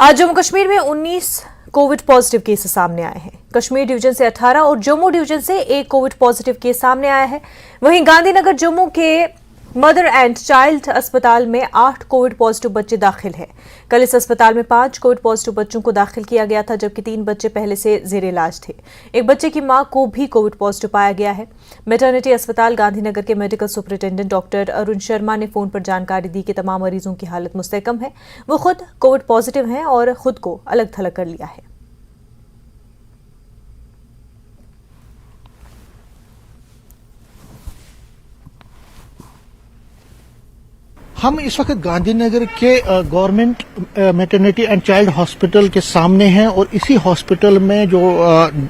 आज जम्मू कश्मीर में 19 Covid positive cases सामने आए हैं। कश्मीर डिवीजन से 18 और जम्मू डिवीजन से एक कोविड पॉजिटिव केस सामने आया है। वहीं गांधीनगर जम्मू के मदर एंड चाइल्ड अस्पताल में 8 कोविड पॉजिटिव बच्चे दाखिल हैं। कल इस अस्पताल में 5 कोविड पॉजिटिव बच्चों को दाखिल किया गया था, जबकि 3 बच्चे पहले से जेर इलाज थे। एक बच्चे की मां को भी कोविड पॉजिटिव पाया गया है। मैटरनिटी अस्पताल गांधीनगर के medical superintendent doctor Arun Sharma ने फोन पर जानकारी दी कि तमाम मरीजों की हालत मुस्तहकम है। वो खुद कोविड पॉजिटिव हैं और खुद को अलग थलग कर लिया है। हम इस वक्त गांधीनगर के government maternity and child hospital के सामने हैं और इसी हॉस्पिटल में जो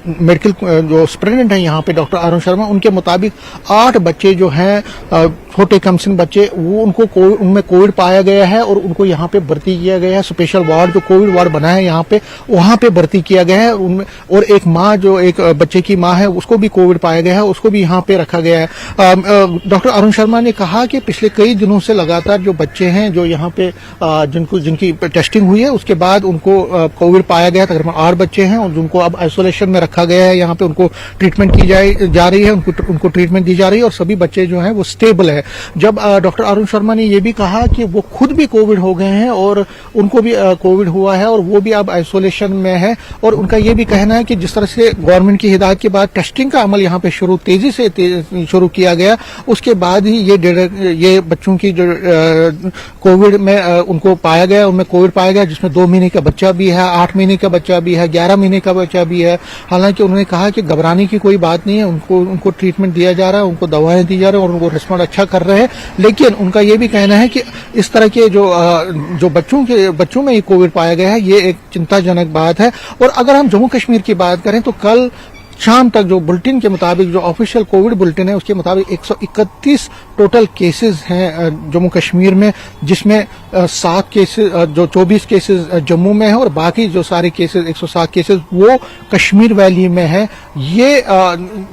मेडिकल जो सुपरिटेंडेंट हैं यहाँ पे डॉक्टर अरुण शर्मा, उनके मुताबिक 8 बच्चे जो हैं छोटे कमसिन बच्चे, वो उनमें कोविड पाया गया है और उनको यहाँ पे भर्ती किया गया है। स्पेशल वार्ड जो कोविड वार्ड बना है यहाँ पे, वहाँ पे भर्ती किया गया है उनमें। और एक माँ जो एक बच्चे की माँ है, उसको भी कोविड पाया गया है, उसको भी यहाँ पे रखा गया है। डॉक्टर अरुण शर्मा ने कहा कि पिछले कई दिनों से लगातार जो बच्चे हैं जो यहाँ पे जिनकी टेस्टिंग हुई है, उसके बाद उनको कोविड पाया गया। तकरीबन 8 बच्चे हैं और जिनको अब आइसोलेशन में रखा गया है। यहाँ पे उनको ट्रीटमेंट की जा रही है, उनको ट्रीटमेंट दी जा रही है और सभी बच्चे जो हैं वो स्टेबल है। जब डॉक्टर अरुण शर्मा ने ये भी कहा कि वो खुद भी कोविड हो गए हैं और उनको भी कोविड हुआ है और वो भी अब आइसोलेशन में है। और उनका ये भी कहना है कि जिस तरह से गवर्नमेंट की हिदायत के बाद टेस्टिंग का अमल यहाँ पे तेजी से शुरू किया गया, उसके बाद ही ये बच्चों की जो कोविड में उनको पाया गया, उनमें कोविड पाया गया, जिसमें 2 महीने का बच्चा भी है, 8 महीने का बच्चा भी है, 11 महीने का बच्चा भी है। हालांकि उन्होंने कहा कि घबराने की कोई बात नहीं है, उनको ट्रीटमेंट दिया जा रहा है, उनको दवाएं दी जा रही है और उनको रिस्पॉन्ड अच्छा कर रहे हैं। लेकिन उनका ये भी कहना है कि इस तरह के जो बच्चों में ये कोविड पाया गया है, ये एक चिंताजनक बात है। और अगर हम जम्मू कश्मीर की बात करें तो कल शाम तक जो बुलेटिन के मुताबिक, जो ऑफिशियल कोविड बुलेटिन है, उसके मुताबिक 131 टोटल केसेस हैं जम्मू कश्मीर में, जिसमें 7 केसेस, जो 24 केसेस जम्मू में है और बाकी जो सारे केसेस 107 केसेस वो कश्मीर वैली में है। ये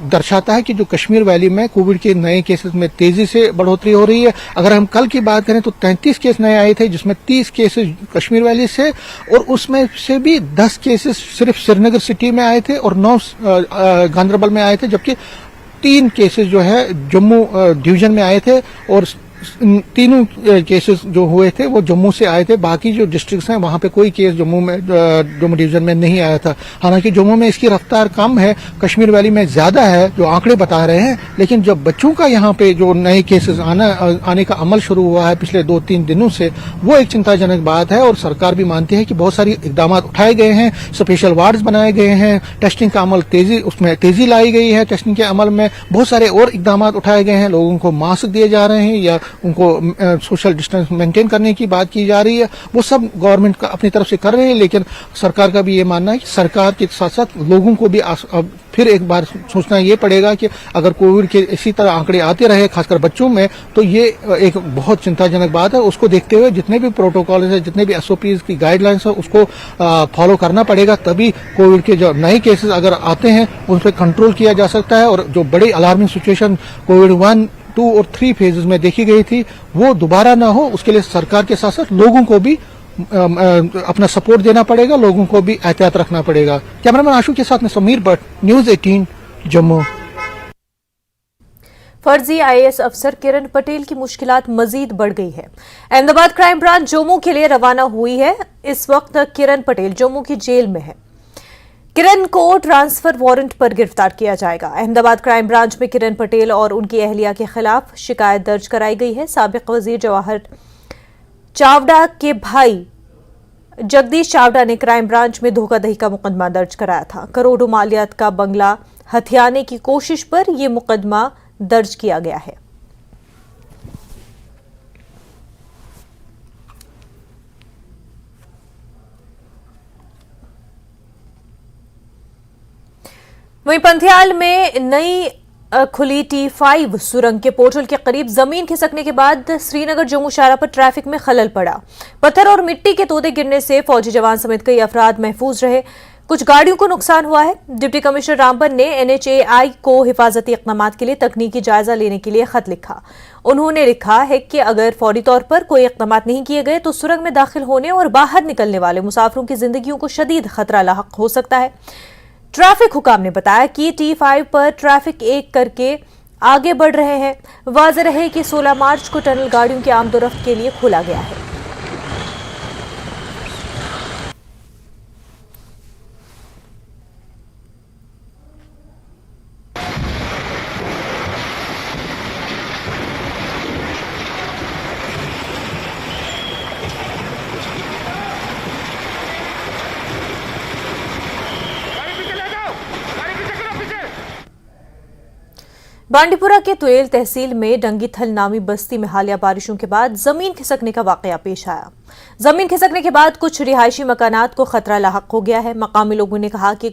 दर्शाता है कि जो कश्मीर वैली में कोविड के नए केसेस में तेजी से बढ़ोतरी हो रही है। अगर हम कल की बात करें तो 33 केस नए आए थे, जिसमें 30 केसेस कश्मीर वैली से और उसमें से भी 10 केसेस सिर्फ श्रीनगर सिटी में आए थे और 9 गांधरबल में आए थे, जबकि 3 केसेस जो है जम्मू डिवीजन में आए थे और तीनों केसेस जो हुए थे वो जम्मू से आए थे। बाकी जो डिस्ट्रिक्ट्स हैं वहां पे कोई केस जम्मू डिवीजन में नहीं आया था। हालांकि जम्मू में इसकी रफ्तार कम है, कश्मीर वैली में ज्यादा है जो आंकड़े बता रहे हैं। लेकिन जब बच्चों का यहाँ पे जो नए केसेस आने का अमल शुरू हुआ है पिछले 2-3 दिनों से, वो एक चिंताजनक बात है। और सरकार भी मानती है कि बहुत सारी इकदाम उठाए गए हैं, स्पेशल वार्ड्स बनाए गए हैं, टेस्टिंग का अमल उसमें तेजी लाई गई है। टेस्टिंग के अमल में बहुत सारे और इकदाम उठाए गए हैं, लोगों को मास्क दिए जा रहे हैं या उनको सोशल डिस्टेंस मेंटेन करने की बात की जा रही है। वो सब गवर्नमेंट का अपनी तरफ से कर रहे हैं। लेकिन सरकार का भी ये मानना है कि सरकार के साथ साथ लोगों को भी फिर एक बार सोचना ये पड़ेगा कि अगर कोविड के इसी तरह आंकड़े आते रहे, खासकर बच्चों में, तो ये एक बहुत चिंताजनक बात है। उसको देखते हुए जितने भी प्रोटोकॉल है, जितने भी SOPs की गाइडलाइंस है, उसको फॉलो करना पड़ेगा। तभी कोविड के जो नए केसेस अगर आते हैं उन पर कंट्रोल किया जा सकता है और जो बड़ी अलार्मिंग सिचुएशन कोविड 1, 2 और 3 फेजेस में देखी गई थी वो दोबारा ना हो। उसके लिए सरकार के साथ साथ लोगों को भी अपना सपोर्ट देना पड़ेगा, लोगों को भी एहतियात रखना पड़ेगा। कैमरामैन आशु के साथ में समीर भट्ट, न्यूज़ 18 जम्मू। फर्जी IAS अफसर किरण पटेल की मुश्किलात मजीद बढ़ गई है। अहमदाबाद क्राइम ब्रांच जम्मू के लिए रवाना हुई है। इस वक्त किरण पटेल जम्मू की जेल में है। किरण को ट्रांसफर वारंट पर गिरफ्तार किया जाएगा। अहमदाबाद क्राइम ब्रांच में किरण पटेल और उनकी अहलिया के खिलाफ शिकायत दर्ज कराई गई है। साबिक वजीर जवाहर चावड़ा के भाई जगदीश चावड़ा ने क्राइम ब्रांच में धोखाधड़ी का मुकदमा दर्ज कराया था। करोड़ों मालियात का बंगला हथियाने की कोशिश पर यह मुकदमा दर्ज किया गया है। वहीं पंथियाल में नई खुली T5 सुरंग के पोर्टल के करीब जमीन खिसकने के बाद श्रीनगर जम्मू शाहरा पर ट्रैफिक में खलल पड़ा। पत्थर और मिट्टी के तोदे गिरने से फौजी जवान समेत कई अफराद महफूज रहे। कुछ गाड़ियों को नुकसान हुआ है। डिप्टी कमिश्नर रामबन ने NHAI को हिफाजती इक़दाम के लिए तकनीकी जायजा लेने के लिए खत लिखा। उन्होंने लिखा है कि अगर फौरी तौर पर कोई इक़दाम नहीं किए गए तो सुरंग में दाखिल होने और बाहर निकलने वाले मुसाफिरों की जिंदगियों को शदीद खतरा लाहक हो सकता है। ट्रैफिक हुकाम ने बताया कि T5 पर ट्रैफिक एक करके आगे बढ़ रहे हैं। वाज़ेह रहे कि 16 मार्च को टनल गाड़ियों की आमदोरफ्त के लिए खोला गया है। बांडीपुरा के तुरेल तहसील में डंगीथल नामी बस्ती में हालिया बारिशों के बाद जमीन खिसकने का वाकया पेश आया। जमीन खिसकने के बाद कुछ रिहायशी मकानात को खतरा लाहक हो गया है। मकामी लोगों ने कहा कि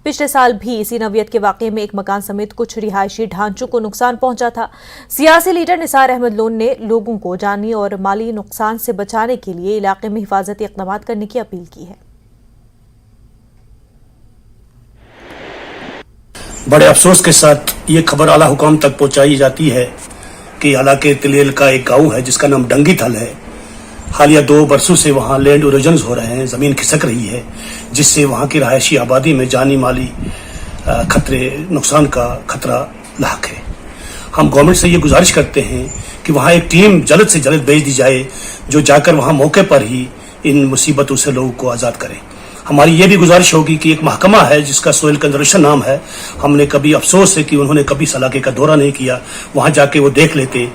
पिछले साल भी इसी नौयत के वाकये में एक मकान समेत कुछ रिहायशी ढांचों को नुकसान पहुंचा था। सियासी लीडर निसार अहमद लोन ने लोगों को जानी और माली नुकसान से बचाने के लिए इलाके में हिफाजती इक़दाम करने की अपील की है। बड़े अफसोस के साथ ये खबर आला हुकाम तक पहुंचाई जाती है कि इलाके तिलेल का एक गांव है जिसका नाम डंगीथल है। हालिया 2 बरसों से वहां लैंड इरोजन्स हो रहे हैं, जमीन खिसक रही है, जिससे वहां की रहायशी आबादी में जानी माली खतरे, नुकसान का खतरा लाक है। हम गवर्नमेंट से ये गुजारिश करते हैं कि वहां एक टीम जल्द से जल्द भेज दी जाए जो जाकर वहां मौके पर ही इन मुसीबतों से लोगों को आज़ाद करें। हमारी ये भी गुजारिश होगी कि एक महकमा है जिसका सोइल कंजर्वेशन नाम है, हमने कभी अफसोस है कि उन्होंने कभी इस इलाके का दौरा नहीं किया। वहां जाके वो देख लेते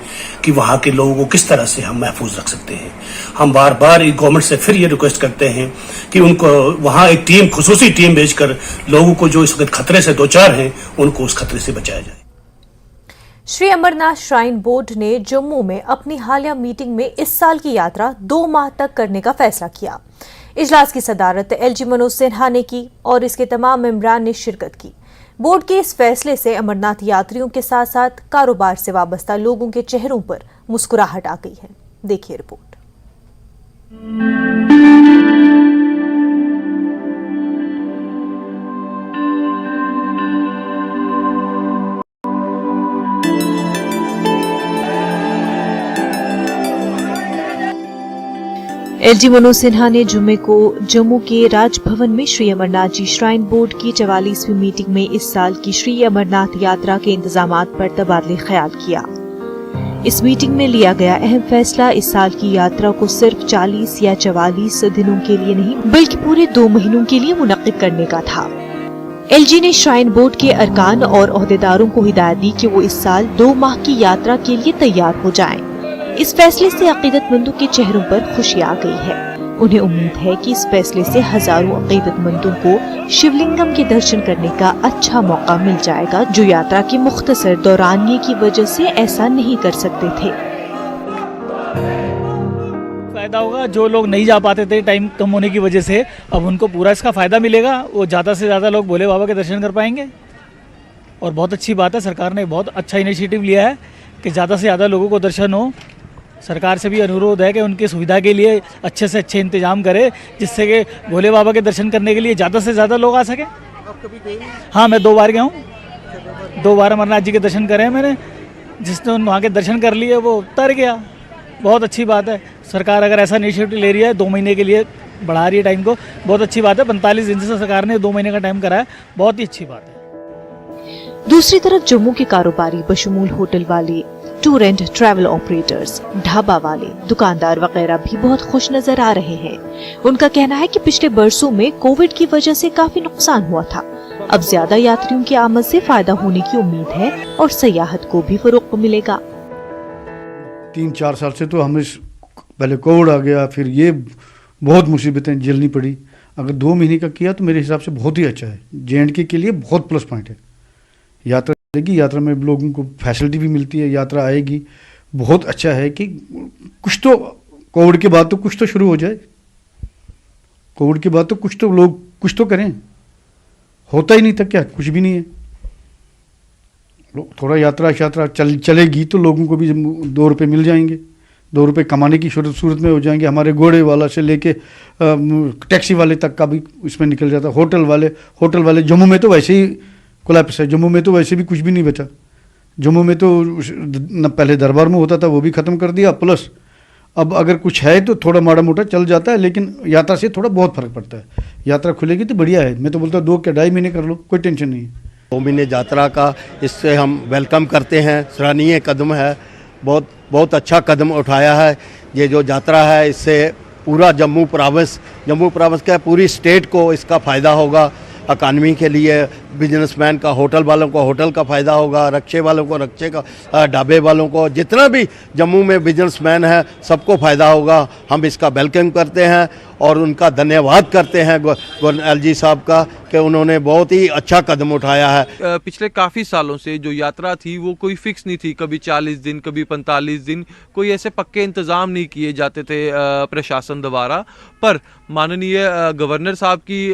कि वहां के लोगों को किस तरह से हम महफूज रख सकते हैं। हम बार बार गवर्नमेंट से फिर ये रिक्वेस्ट करते हैं कि उनको वहां एक टीम, खुसूसी टीम भेजकर लोगों को जो इस वक्त खतरे से दो चार हैं उनको उस खतरे से बचाया जाए। श्री अमरनाथ श्राइन बोर्ड ने जम्मू में अपनी हालिया मीटिंग में इस साल की यात्रा 2 माह तक करने का फैसला किया। इजलास की सदारत LG मनोज सिन्हा ने की और इसके तमाम मेंबरान ने शिरकत की। बोर्ड के इस फैसले से अमरनाथ यात्रियों के साथ साथ कारोबार से वाबस्ता लोगों के चेहरों पर मुस्कुराहट आ गई है। देखिए रिपोर्ट। LG मनोज सिन्हा ने जुम्मे को जम्मू के राजभवन में श्री अमरनाथ जी श्राइन बोर्ड की 44वीं मीटिंग में इस साल की श्री अमरनाथ यात्रा के इंतजामात पर तबादले ख्याल किया। इस मीटिंग में लिया गया अहम फैसला इस साल की यात्रा को सिर्फ 40 या 44 दिनों के लिए नहीं बल्कि पूरे 2 महीनों के लिए मुनक्किद करने का था। LG ने श्राइन बोर्ड के अरकान और ओहदेदारों को हिदायत दी कि वो इस साल 2 माह की यात्रा के लिए तैयार हो जाएं। इस फैसले से अकीदतमंदों के चेहरों पर खुशी आ गई है। उन्हें उम्मीद है कि इस फैसले से हजारों अकीदतमंदों को शिवलिंगम के दर्शन करने का अच्छा मौका मिल जाएगा, जो यात्रा के मुख्तसर दौरानिये की वजह से ऐसा नहीं कर सकते थे। फायदा होगा, जो लोग नहीं जा पाते थे टाइम कम होने की वजह से, अब उनको पूरा इसका फायदा मिलेगा। वो ज़्यादा से ज़्यादा लोग भोले बाबा के दर्शन कर पाएंगे और बहुत अच्छी बात है। सरकार ने बहुत अच्छा इनिशिएटिव लिया है कि ज़्यादा से ज़्यादा लोगों को दर्शन हो। सरकार से भी अनुरोध है कि उनकी सुविधा के लिए अच्छे से अच्छे इंतजाम करे, जिससे कि भोले बाबा के दर्शन करने के लिए ज़्यादा से ज़्यादा लोग आ सकें। हाँ, मैं 2 बार गया हूँ। 2 बार अमरनाथ जी के दर्शन करे हैं मैंने। जिसने वहाँ के दर्शन कर लिए वो उतर गया। बहुत अच्छी बात है। सरकार अगर ऐसा इनिशिएटिव ले रही है, 2 महीने के लिए बढ़ा रही है टाइम को, बहुत अच्छी बात है। 45 दिन से सरकार ने 2 महीने का टाइम करा है, बहुत ही अच्छी बात है। दूसरी तरफ जम्मू के कारोबारी बशमूल होटल वाले, tour and travel operators, dhaba वाले, दुकानदार वगैरह भी बहुत खुश नजर आ रहे हैं। उनका कहना है कि पिछले बरसों में कोविड की वजह से काफी नुकसान हुआ था। अब ज्यादा यात्रियों की आमद से फायदा होने की उम्मीद है और सयाहत को भी फरोग मिलेगा। 3-4 साल से तो हमें पहले कोविड आ गया, फिर ये बहुत मुसीबतें झेलनी पड़ी। अगर 2 महीने का किया तो मेरे हिसाब से बहुत ही अच्छा है। J&K के लिए बहुत प्लस पॉइंट है। यात्रा में लोगों को फैसिलिटी भी मिलती है, यात्रा आएगी। बहुत अच्छा है कि कुछ तो कोविड के बाद तो कुछ तो शुरू हो जाए। कोविड के बाद तो कुछ तो लोग कुछ तो करें। होता ही नहीं था क्या? कुछ भी नहीं है। थोड़ा यात्रा चलेगी तो लोगों को भी 2 रुपये मिल जाएंगे। 2 रुपए कमाने की सूरत में हो जाएंगे। हमारे घोड़े वाला से लेके टैक्सी वाले तक का भी इसमें निकल जाता। होटल वाले जम्मू में तो वैसे ही कोलैप्स है। जम्मू में तो वैसे भी कुछ भी नहीं बचा। जम्मू में तो न पहले दरबार में होता था, वो भी ख़त्म कर दिया। प्लस अब अगर कुछ है तो थोड़ा माड़ा मोटा चल जाता है, लेकिन यात्रा से थोड़ा बहुत फर्क पड़ता है। यात्रा खुलेगी तो बढ़िया है। मैं तो बोलता हूँ 2 के 2.5 महीने कर लो, कोई टेंशन नहीं है। 2 महीने यात्रा का इससे हम वेलकम करते हैं। सराहनीय कदम है, बहुत अच्छा कदम उठाया है। ये जो यात्रा है इससे पूरा जम्मू प्रोविंस क्या पूरी स्टेट को इसका फ़ायदा होगा। इकानमी के लिए बिजनेसमैन का, होटल वालों को होटल का फ़ायदा होगा, रक्शे वालों को रक्शे का, ढाबे वालों को, जितना भी जम्मू में बिजनेसमैन है सबको फ़ायदा होगा। हम इसका वेलकम करते हैं और उनका धन्यवाद करते हैं एलजी साहब का कि उन्होंने बहुत ही अच्छा कदम उठाया है। पिछले काफ़ी सालों से जो यात्रा थी वो कोई फिक्स नहीं थी, कभी 40 दिन, कभी 45 दिन, कोई ऐसे पक्के इंतज़ाम नहीं किए जाते थे प्रशासन द्वारा। पर माननीय गवर्नर साहब की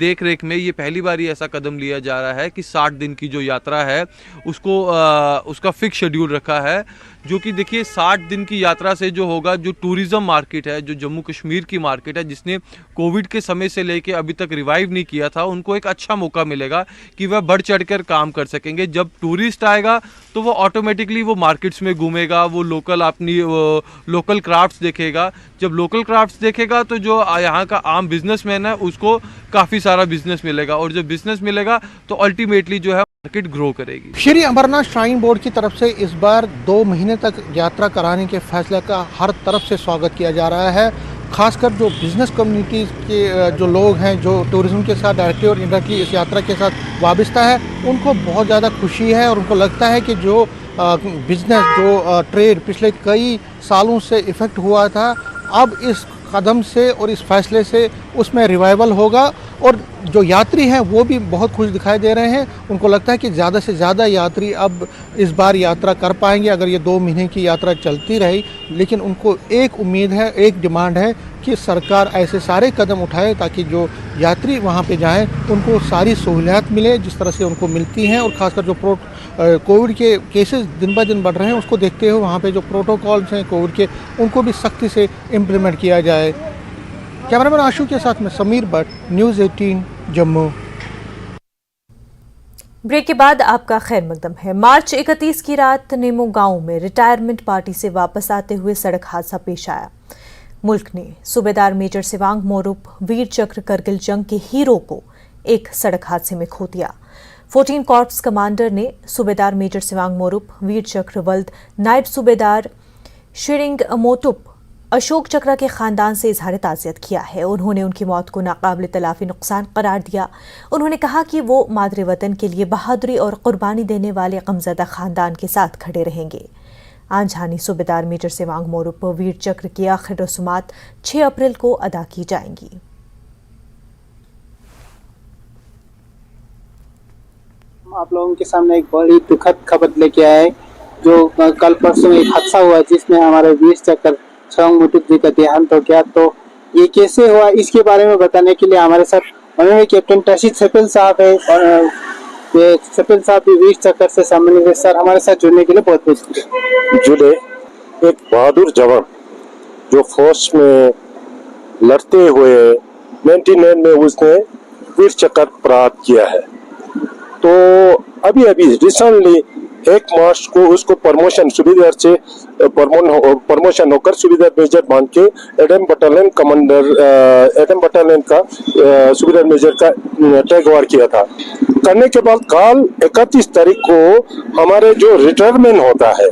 देख रेख में ये पहली बार ही ऐसा कदम लिया जा रहा है कि 60 दिन की जो यात्रा है उसका फिक्स शेड्यूल रखा है। जो कि देखिए 60 दिन की यात्रा से जो होगा, जो टूरिज़्म मार्केट है, जो जम्मू कश्मीर की मार्केट है, जिसने कोविड के समय से लेके अभी तक रिवाइव नहीं किया था, उनको एक अच्छा मौका मिलेगा कि वह बढ़ चढ़कर काम कर सकेंगे। जब टूरिस्ट आएगा तो वो ऑटोमेटिकली वो मार्केट्स में घूमेगा, वो लोकल क्राफ्ट्स देखेगा। जब लोकल क्राफ्ट्स देखेगा तो जो यहाँ का आम बिजनेसमैन है उसको काफ़ी सारा बिजनेस मिलेगा, और जब बिजनेस मिलेगा तो अल्टीमेटली जो है मार्केट ग्रो करेगी। श्री अमरनाथ श्राइन बोर्ड की तरफ से इस बार 2 महीने तक यात्रा कराने के फैसले का हर तरफ से स्वागत किया जा रहा है। खासकर जो बिजनेस कम्युनिटी के जो लोग हैं, जो टूरिज्म के साथ डायरेक्टली और इनडायरेक्टली इस यात्रा के साथ वाबस्ता है, उनको बहुत ज़्यादा खुशी है और उनको लगता है कि जो बिजनेस, जो ट्रेड पिछले कई सालों से इफ़ेक्ट हुआ था, अब इस कदम से और इस फैसले से उसमें रिवाइवल होगा। और जो यात्री हैं वो भी बहुत खुश दिखाई दे रहे हैं। उनको लगता है कि ज़्यादा से ज़्यादा यात्री अब इस बार यात्रा कर पाएंगे अगर ये 2 महीने की यात्रा चलती रही। लेकिन उनको एक उम्मीद है, एक डिमांड है कि सरकार ऐसे सारे कदम उठाए ताकि जो यात्री वहाँ पे जाएं उनको सारी सहूलियत मिले जिस तरह से उनको मिलती हैं। और ख़ासकर जो कोविड के केसेस दिन ब दिन बढ़ रहे हैं उसको देखते हुए वहाँ पे जो प्रोटोकॉल्स हैं कोविड के, उनको भी सख्ती से इम्प्लीमेंट किया जाए। कैमरामैन आशु के साथ में समीर भट्ट, न्यूज़ 18 जम्मू। ब्रेक के बाद आपका खैर मकदम है। मार्च 31 की रात नेमो गांव में रिटायरमेंट पार्टी से वापस आते हुए सड़क हादसा पेश आया। मुल्क ने सूबेदार मेजर सिवांग मोरुप वीर चक्र करगिल जंग के हीरो को एक सड़क हादसे में खो दिया। 14 कॉर्प्स कमांडर ने सूबेदार मेजर सिवांग मोरुप वीर चक्र वल्द नायब सूबेदार शिरिंग मोटुप अशोक चक्रा के खानदान से इजहार ताज़ियत किया है। उन्होंने उनकी मौत को नाकाबिल तलाफी नुकसान करार दिया। उन्होंने कहा कि वो मादरे वतन के लिए बहादुरी और कुर्बानी देने वाले गमज़दा खानदान के साथ खड़े रहेंगे। आंझानी सूबेदार मेजर सिवांग मोरुप वीर चक्र की आखिरी रसूमात 6 अप्रैल को अदा की जाएंगी। आप लोगों के सामने एक बड़ी दुखद खबर लेके आए, जो कल परसों एक हादसा हुआ जिसमें हमारे वीर चक्र सिवांग मोरुप जी का देहांत हो गया। तो ये कैसे हुआ इसके बारे में बताने के लिए हमारे साथ माननीय कैप्टन टशीद सपेल साहब है, और सपेल साहब भी वीर चक्र से संबंधित है। सर, हमारे साथ जुड़ने के लिए बहुत बहुत शुक्रिया। जुड़े एक बहादुर जवान जो फौज में लड़ते हुए 99 में उसने वीर चक्र प्राप्त किया है। तो अभी रिसेंटली 1 मार्च को उसको प्रमोशन सूबेदार से प्रमोशन होकर सूबेदार मेजर बन के Adam battalion commander, Adam battalion का सूबेदार मेजर का टैगवार किया था। करने के बाद कल 31 तारीख को हमारे जो रिटायरमेंट होता है,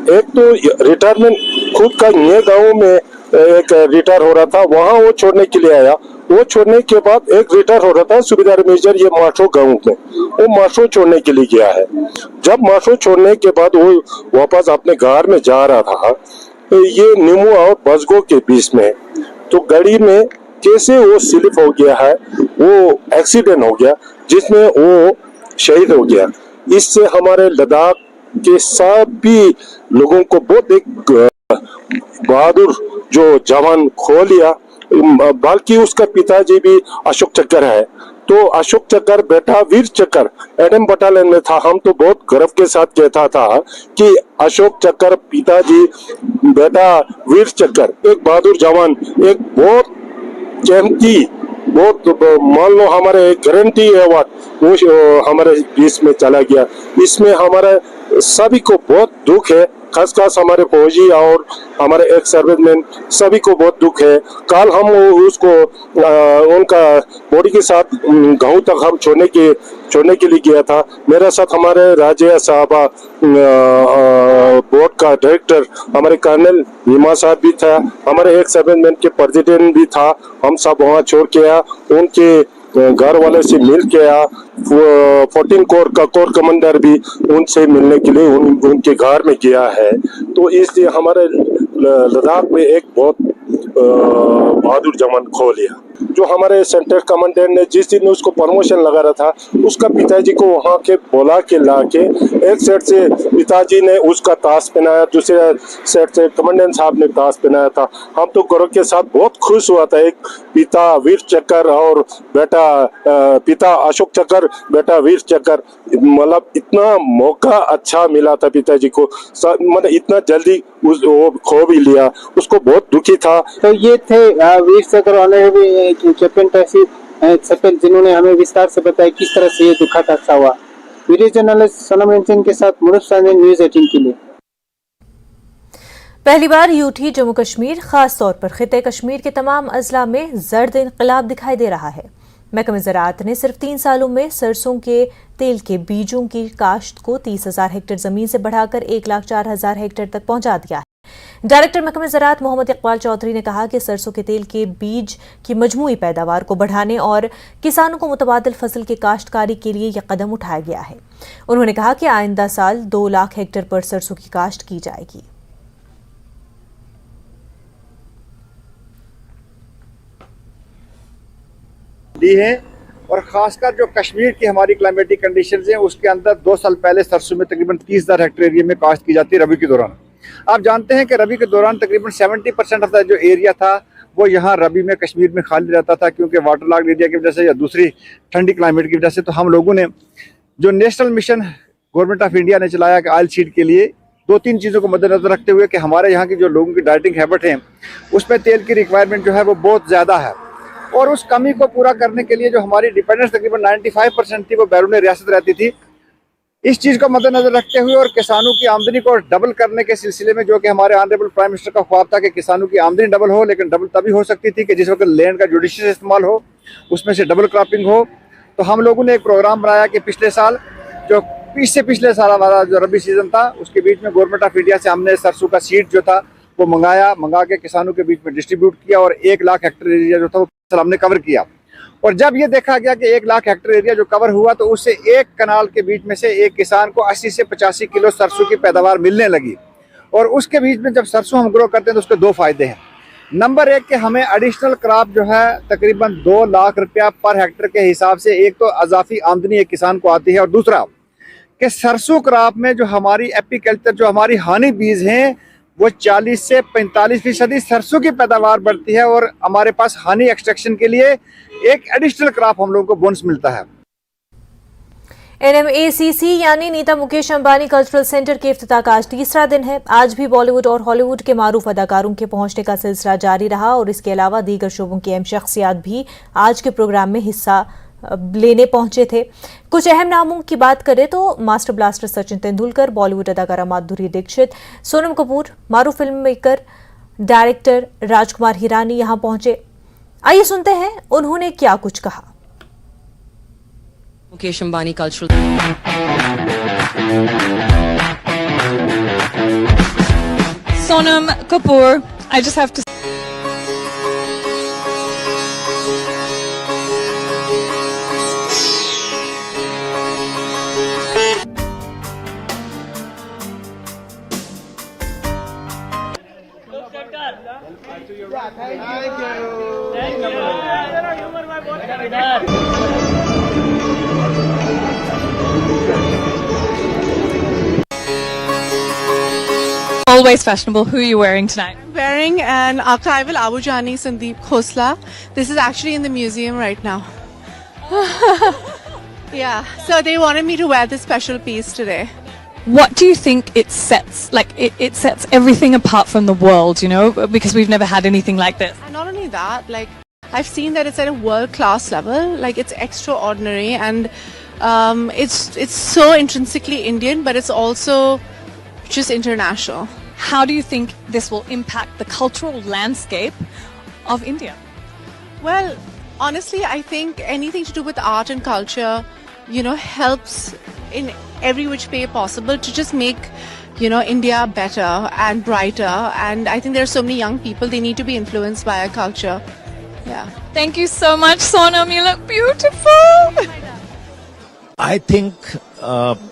एक तो रिटायरमेंट खुद का नए गाँव में एक रिटायर हो रहा था, वहाँ वो छोड़ने के लिए आया। वो छोड़ने के बाद एक रिटायर हो रहा था सूबेदार मेजर ये माशो गाँव में, वो माशो छोड़ने के लिए गया है। जब माशो छोड़ने के बाद वो वापस अपने घर में जा रहा था, ये नीमू और बसगो के बीच में, तो गाड़ी में कैसे वो स्लिप हो गया है, वो एक्सीडेंट हो गया जिसमें वो शहीद हो गया। इससे हमारे लद्दाख के सभी लोगों को बहुत एक बहादुर जो जवान खो लिया। बल्कि उसका पिताजी भी अशोक चक्र है, तो अशोक चक्कर बेटा वीर चक्कर एडम बटालियन में था। हम तो बहुत गर्व के साथ कहता था कि अशोक चक्कर पिताजी बेटा वीर चक्कर, एक बहादुर जवान, एक बहुत कीमती, बहुत मान लो हमारे गारंटी अवार्ड वो हमारे बीच में चला गया। इसमें हमारे सभी को बहुत दुख है, खासकर हमारे फौजी और हमारे एक सर्विसमैन सभी को बहुत दुख है। कल हम उसको उनका बॉडी के साथ गांव तक हम छोड़ने के लिए गया था। मेरे साथ हमारे राज्य साहबा बोर्ड का डायरेक्टर हमारे कर्नल हीमा साहब भी था, हमारे एक सर्विसमैन के प्रेसिडेंट भी था। हम सब वहाँ छोड़ के आया, उनके घर वाले से मिल के आया। 14 कोर का कोर कमांडर भी उनसे मिलने के लिए उनके घर में गया है। तो इसलिए हमारे लद्दाख में एक बहुत बहादुर जवान खो लिया। जो हमारे सेंटर कमांडेंट ने जिस दिन उसको प्रमोशन लगा रहा था, उसका पिताजी को वहाँ के बोला के ला के एक सेट से पिताजी ने उसका ताज पहनाया, दूसरे सेट से कमांडेंट साहब ने ताज पहनाया था। हम तो गौरव के साथ बहुत खुश हुआ था। एक पिता वीर चक्कर और बेटा पिता अशोक चक्कर बेटा वीर चक्कर, मतलब इतना मौका अच्छा मिला था पिताजी को, मतलब इतना जल्दी वो खो भी लिया, उसको बहुत दुखी था। तो ये थे वीर चक्र वाले भी कैप्टन तहसील सफेद, जिन्होंने हमें विस्तार से बताया किस तरह से ये दुखद हादसा हुआ। वीडियो जर्नलिस्ट सोनम रंजन के साथ मुरुफ सानी, न्यूज़ 18 के लिए। पहली बार यूटी जम्मू कश्मीर, खास तौर पर खिते कश्मीर के तमाम अजला में जर्द इनकलाब दिखाई दे रहा है। महकमे ज़राअत ने सिर्फ 3 सालों में सरसों के तेल के बीजों की काश्त को 30,000 हेक्टेयर जमीन से बढ़ाकर 1,04,000 हेक्टेयर तक पहुंचा दिया है। डायरेक्टर महकमे ज़राअत मोहम्मद इकबाल चौधरी ने कहा कि सरसों के तेल के बीज की मजमूई पैदावार को बढ़ाने और किसानों को मुतबादिल फसल की काश्तकारी के लिए यह कदम उठाया गया है। उन्होंने कहा कि आइंदा साल 2 लाख हेक्टेयर पर सरसों की काश्त की जाएगी। दी है और खासकर जो कश्मीर की हमारी क्लाइमेटिक कंडीशंस हैं उसके अंदर 2 साल पहले सरसों में तकरीबन 30,000 हेक्टेयर एरिया में काश्त की जाती है रबी के दौरान। आप जानते हैं कि रबी के दौरान तकरीबन 70% ऑफ द जो एरिया था वो यहाँ रबी में कश्मीर में खाली रहता था, क्योंकि वाटर लॉग एरिया की वजह से या दूसरी ठंडी क्लाइमेट की वजह से। तो हम लोगों ने जो national mission government of India ने चलाया कि ऑयल सीड के लिए 2-3 चीज़ों को मद्देनजर रखते हुए कि हमारे यहाँ की जो लोगों की डाइटिंग हैबिट है उसमें तेल की रिक्वायरमेंट जो है वो बहुत ज़्यादा है, और उस कमी को पूरा करने के लिए जो हमारी डिपेंडेंस तकरीबन 95% थी वो बैरून रियासत रहती थी। इस चीज़ को मद्देनजर रखते हुए और किसानों की आमदनी को डबल करने के सिलसिले में, जो कि हमारे ऑनरेबल प्राइम मिनिस्टर का ख्वाब था कि किसानों की आमदनी डबल हो, लेकिन डबल तभी हो सकती थी कि जिस वक्त लैंड का जुडिशियस इस्तेमाल हो, उसमें से डबल क्रॉपिंग हो। तो हम लोगों ने एक प्रोग्राम बनाया कि पिछले साल जो इससे पिछले साल हमारा जो रबी सीजन था उसके बीच में गवर्नमेंट ऑफ इंडिया से हमने सरसों का सीड जो था वो मंगा के किसानों के बीच में डिस्ट्रीब्यूट किया और 1 लाख हेक्टेयर एरिया जो था वो हमने कवर किया। और जब ये देखा गया कि 1 लाख हेक्टेयर एरिया जो कवर हुआ तो उससे एक कनाल के बीच में से एक किसान को 80 से 85 किलो सरसों की पैदावार मिलने लगी। और उसके बीच में जब सरसों हम ग्रो करते हैं तो उसके 2 फायदे हैं। नंबर 1 कि हमें एडिशनल क्रॉप जो है तकरीबन 2 लाख रुपया पर हेक्टेयर के हिसाब से एक तो अजाफी आमदनी एक किसान को आती है, और दूसरा कि सरसों क्रॉप में जो हमारी एपीकल्चर जो हमारी हानी बीज हैं वो 40 से 45% सरसों की पैदावार बढ़ती है, और हमारे पास हानी एक्सट्रैक्शन के लिए एक एडिशनल क्रॉप हम लोगों को बोनस मिलता है। NMACC यानी नीता मुकेश अंबानी कल्चरल सेंटर के इफ्तिताह का आज 3रा दिन है। आज भी बॉलीवुड और हॉलीवुड के मारूफ अदाकारों के पहुंचने का सिलसिला जारी रहा, और इसके अलावा दीगर शोबों की अहम शख्सियात भी आज के प्रोग्राम में हिस्सा लेने पहुंचे थे। कुछ अहम नामों की बात करें तो मास्टर ब्लास्टर सचिन तेंदुलकर, बॉलीवुड अदाकारा माधुरी दीक्षित, सोनम कपूर, मारूफ film maker director Rajkumar Hirani यहां पहुंचे। आइए सुनते हैं उन्होंने क्या कुछ कहा। Mukesh Ambani cultural Sonam Kapoor, I just have to Always fashionable. Who are you wearing tonight? I'm wearing an archival Abu Jani Sandeep Khosla. This is actually in the museum right now. Yeah, so they wanted me to wear this special piece today. What do you think it sets? Like, it sets everything apart from the world, you know, because we've never had anything like this. And not only that, like, I've seen that it's at a world-class level. Like, it's extraordinary, and it's so intrinsically Indian, but it's also just international. How do you think this will impact the cultural landscape of India? Well, honestly, I think anything to do with art and culture, you know, helps in every which way possible to just make, you know, India better and brighter. And I think there are so many young people, they need to be influenced by our culture. Yeah. Thank you so much, Sonam. You look beautiful. I think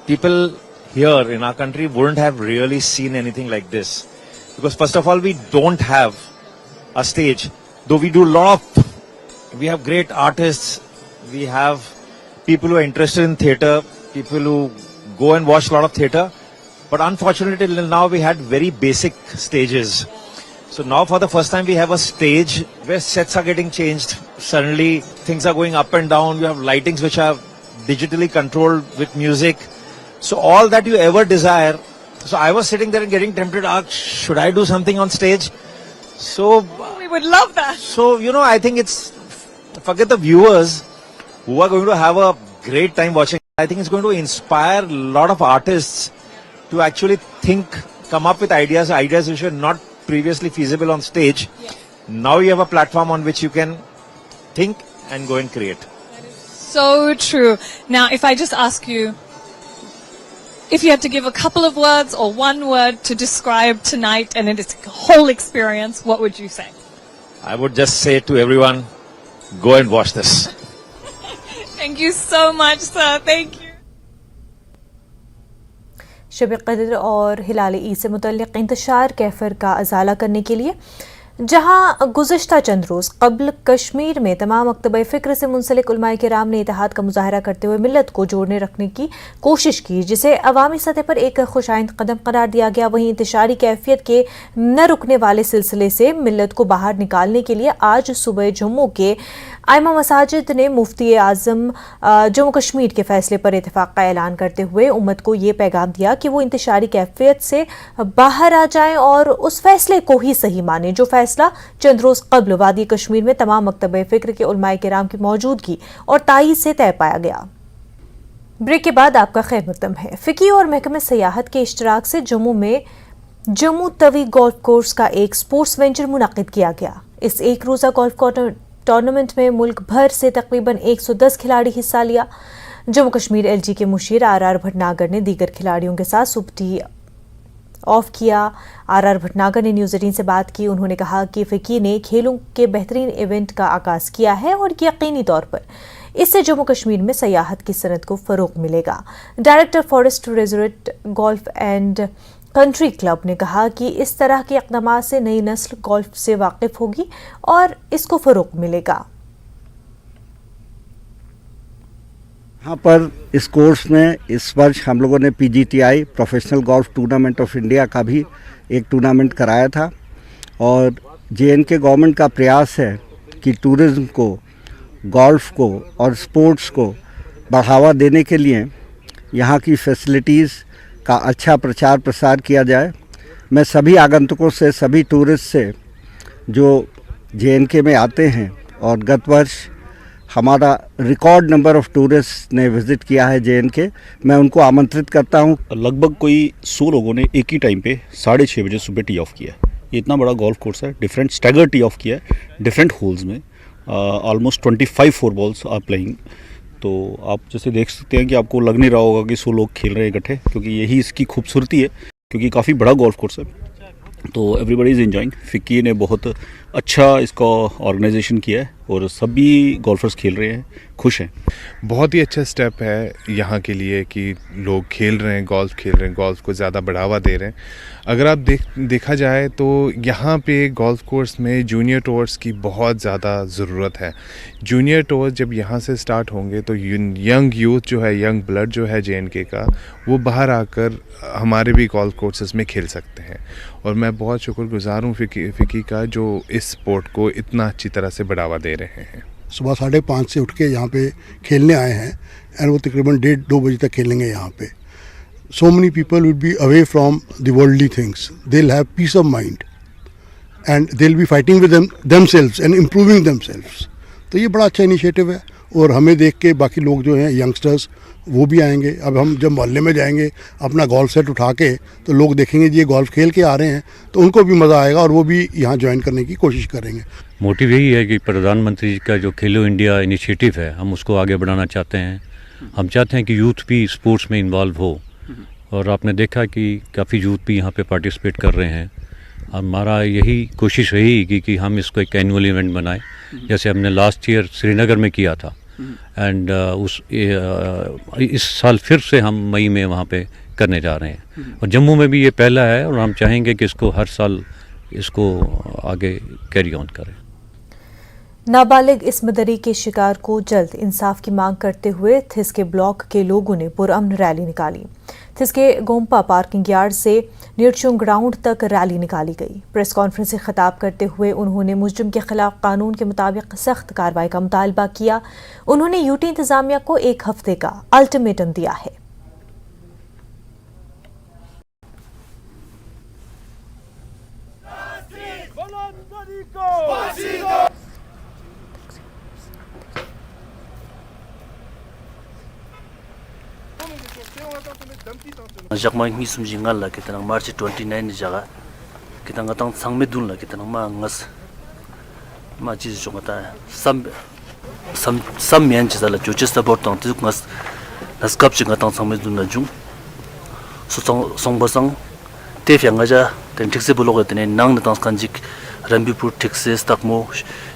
people here in our country wouldn't have really seen anything like this. Because first of all, we don't have a stage. Though we have great artists, we have people who are interested in theatre, people who go and watch a lot of theatre. But unfortunately, till now we had very basic stages. So now for the first time we have a stage where sets are getting changed. Suddenly things are going up and down. You have lightings which are digitally controlled with music. So all that you ever desire. So I was sitting there and getting tempted, should I do something on stage? So We would love that. So, you know, I think it's, forget the viewers who are going to have a great time watching. I think it's going to inspire a lot of artists to actually come up with ideas which were not previously feasible on stage. Yeah. Now you have a platform on which you can think and go and create. So true. Now, if I just ask you, if you had to give a couple of words or one word to describe tonight and its whole experience, what would you say? I would just say to everyone, go and watch this. Thank you so much, sir. Thank you. शब क़द्र और हिलाल ईद से मुतल्लिक़ इंतशार कैफ़र का अज़ाला करने के लिए जहां गुज़श्ता चंद रोज़ कबल कश्मीर में तमाम मकतब फ़िक्र से मुंसलिक उलमाए किराम ने इत्तेहाद का मुजाहरा करते हुए मिल्लत को जोड़ने रखने की कोशिश की, जिसे अवामी सतह पर एक खुशाइंद कदम करार दिया गया। वहीं इंतशारी कैफियत के न रुकने वाले सिलसिले से मिल्लत को बाहर निकालने के लिए आज सुबह जम्मू के आइमा मसाजिद ने मुफ्ती आज़म जम्मू कश्मीर के फैसले पर इत्तेफाक का ऐलान करते हुए उम्मत को ये पैगाम दिया कि वो इंतशारी कैफियत से बाहर आ जाएं और उस फैसले को ही सही माने जो फैसला चंद रोज़ कबल वादी कश्मीर में तमाम मकतब फ़िक्र के उलमाए किराम की मौजूदगी और तायीद से तय पाया गया। ब्रेक के बाद आपका खैर मकदम है। फ़िकी और महकमे सयाहत के इश्तराक से जम्मू में जम्मू तवी गोल्फ कोर्स का एक स्पोर्ट्स वेंचर मुनाकिद किया गया। इस एक रोज़ा गोल्फ टूर्नामेंट में मुल्क भर से तकरीबन 110 खिलाड़ी हिस्सा लिया। जम्मू कश्मीर LG के मुशीर RR भटनागर ने दीगर खिलाड़ियों के साथ सुबह टी ऑफ किया। RR भटनागर ने न्यूज़ 18 से बात की। उन्होंने कहा कि फ़िकी ने खेलों के बेहतरीन इवेंट का आगाज़ किया है और यकीनी तौर पर इससे जम्मू कश्मीर में सयाहत की सनत को फ़रोग़ मिलेगा। Director forest resort golf and country club ने कहा कि इस तरह के इक़दाम से नई नस्ल गोल्फ से वाकिफ़ होगी और इसको फ़रोग़ मिलेगा। यहाँ पर इस कोर्स में इस वर्ष हम लोगों ने PGTI professional golf tournament of India का भी एक टूर्नामेंट कराया था और JNK गवर्नमेंट का प्रयास है कि टूरिज़्म को, गोल्फ को और स्पोर्ट्स को बढ़ावा देने के लिए यहाँ की फैसिलिटीज़ का अच्छा प्रचार प्रसार किया जाए। मैं सभी आगंतुकों से, सभी टूरिस्ट से जो JNK में आते हैं और गत वर्ष हमारा रिकॉर्ड नंबर ऑफ टूरिस्ट ने विज़िट किया है JNK, मैं उनको आमंत्रित करता हूं। लगभग कोई 100 लोगों ने एक ही टाइम पे 6:30 बजे सुबह टी ऑफ किया है। ये इतना बड़ा गोल्फ कोर्स है, डिफरेंट स्टैगर टी ऑफ किया है डिफरेंट होल्स में। Almost 25 4 balls are playing. तो आप जैसे देख सकते हैं कि आपको लग नहीं रहा होगा कि 100 लोग खेल रहे हैं इकट्ठे, क्योंकि यही इसकी खूबसूरती है, क्योंकि काफ़ी बड़ा गोल्फ कोर्स है। तो एवरीबडी इज़ एंजॉइंग। फ़िकी ने बहुत अच्छा इसका ऑर्गेनाइजेशन किया है और सभी गोल्फर्स खेल रहे हैं, खुश हैं। बहुत ही अच्छा स्टेप है यहाँ के लिए कि लोग खेल रहे हैं, गोल्फ खेल रहे हैं, गोल्फ को ज़्यादा बढ़ावा दे रहे हैं। अगर आप देखा जाए तो यहाँ पे गोल्फ कोर्स में जूनियर टूर्स की बहुत ज़्यादा ज़रूरत है। जूनियर टूर्स जब यहाँ से स्टार्ट होंगे तो यंग यूथ जो है, यंग ब्लड जो है JNK का, वो बाहर आकर हमारे भी गोल्फ कोर्सेज़ में खेल सकते हैं। और मैं बहुत शुक्रगुज़ार हूँ फ़िकी का, जो इस स्पोर्ट को इतना अच्छी तरह से बढ़ावा दे रहे हैं। सुबह 5:30 से उठ के यहाँ पे खेलने आए हैं एंड वो तकरीबन 1:30-2 बजे तक खेलेंगे यहाँ पे। So many people will be away from the worldly things, they will have piece of mind and they will be fighting with themselves and improving themselves. तो ये बड़ा अच्छा इनिशिएटिव है और हमें देख के बाकी लोग जो हैं यंगस्टर्स वो भी आएंगे। अब हम जब मोहल्ले में जाएंगे अपना गोल्फ सेट उठा के तो लोग देखेंगे जी ये गोल्फ खेल के आ रहे हैं, तो उनको भी मज़ा आएगा और वो भी यहाँ ज्वाइन करने की कोशिश करेंगे। मोटिव यही है कि प्रधानमंत्री जी का जो खेलो इंडिया इनिशिएटिव है हम उसको आगे बढ़ाना चाहते हैं। हम चाहते हैं कि यूथ भी स्पोर्ट्स में इन्वॉल्व हो और आपने देखा कि काफ़ी यूथ भी यहाँ पे पार्टिसिपेट कर रहे हैं। हमारा यही कोशिश रहेगी कि हम इसको एक एनुअल इवेंट बनाएं, जैसे हमने लास्ट ईयर श्रीनगर में किया था एंड इस साल फिर से हम मई में वहाँ पे करने जा रहे हैं और जम्मू में भी ये पहला है और हम चाहेंगे कि इसको हर साल इसको आगे कैरी ऑन करें। नाबालिग इस्मदरी के शिकार को जल्द इंसाफ की मांग करते हुए थिसके ब्लॉक के लोगों ने पुरअमन रैली निकाली। थिसके गोम्पा पार्किंग यार्ड से न्यूट्रिशन ग्राउंड तक रैली निकाली गई। प्रेस कॉन्फ्रेंस से खिताब करते हुए उन्होंने मुजरिम के खिलाफ कानून के मुताबिक सख्त कार्रवाई का मुतालबा किया। उन्होंने यूटी इंतजामिया को 1 हफ्ते का अल्टीमेटम दिया है। Jakmai mi sum jingal la kitang March 29 jaga kitang atang sangme dun la kitang ma ngas ma chi chongata sam mian chi la Chichester bort tang tu ngas nas kap chi ngatang sangme dun la jung so song basang te fyang ja ten thikse bulog tene nang na tang kanjik Rambipur Texas takmo